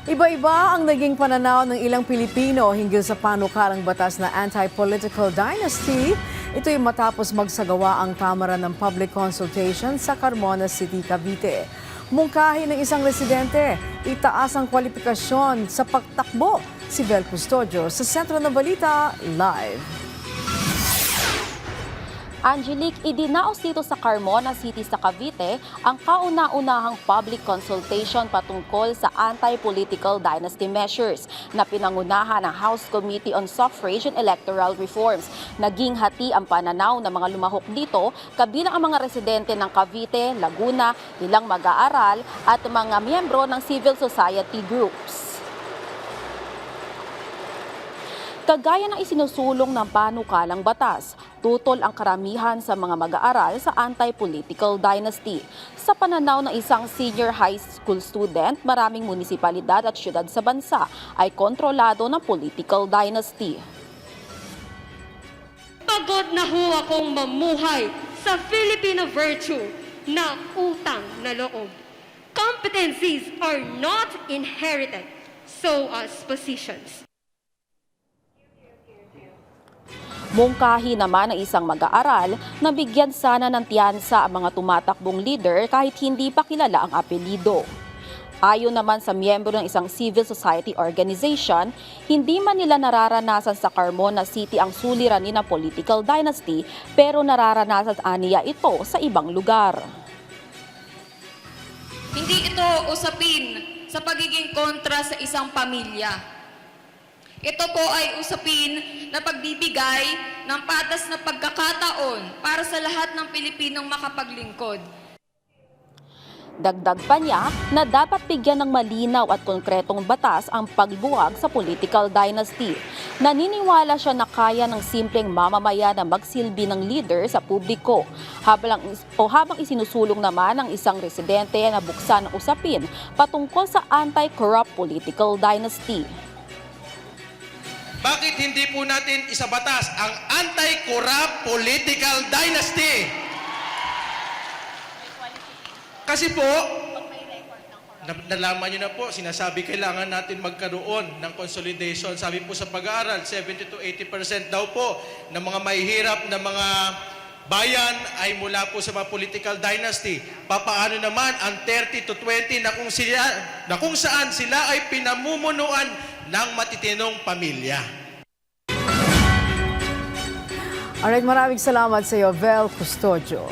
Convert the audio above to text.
Iba-iba ang naging pananaw ng ilang Pilipino hinggil sa panukalang batas na anti-political dynasty. Ito'y matapos magsagawa ang Kamara ng Public Consultation sa Carmona City, Cavite. Mungkahi ng isang residente, itaas ang kwalifikasyon sa pagtakbo. Si Vel Custodio sa Sentro ng Balita, live. Angelique, idinaos dito sa Carmona City sa Cavite ang kauna-unahang public consultation patungkol sa anti-political dynasty measures na pinangunahan ng House Committee on Suffrage and Electoral Reforms. Naging hati ang pananaw ng mga lumahok dito, kabilang ang mga residente ng Cavite, Laguna, ilang mag-aaral at mga miyembro ng civil society groups. Kagaya ng isinusulong ng panukalang batas, tutol ang karamihan sa mga mag-aaral sa anti-political dynasty. Sa pananaw ng isang senior high school student, maraming munisipalidad at syudad sa bansa ay kontrolado ng political dynasty. Pagod na ho akong mamuhay sa Filipino virtue na utang na loob. Competencies are not inherited, so as positions. Mungkahi naman ng isang mag-aaral na bigyan sana ng tiyansa ang mga tumatakbong leader kahit hindi pa kilala ang apelido. Ayon naman sa miyembro ng isang civil society organization, hindi man nila nararanasan sa Carmona City ang suliranin ng political dynasty pero nararanasan aniya ito sa ibang lugar. Hindi ito usapin sa pagiging kontra sa isang pamilya. Ito po ay usapin na pagbibigay ng patas na pagkakataon para sa lahat ng Pilipinong makapaglingkod. Dagdag pa niya na dapat bigyan ng malinaw at konkretong batas ang pagbuwag sa political dynasty. Naniniwala siya na kaya ng simpleng mamamayan na magsilbi ng leader sa publiko. Habang isinusulong naman ng isang residente na buksan ang usapin patungkol sa anti-corrupt political dynasty. Bakit hindi po natin isabatas ang anti-corrupt political dynasty? Kasi po, nalaman nyo na po, sinasabi kailangan natin magkaroon ng consolidation. Sabi po sa pag-aaral, 70 to 80% daw po ng mga mahihirap na mga bayan ay mula po sa mga political dynasty. Papaano naman ang 30 to 20 na kung saan sila ay pinamumunuan ng matitinong pamilya. Alright, maraming salamat sa iyo, Vel Custodio.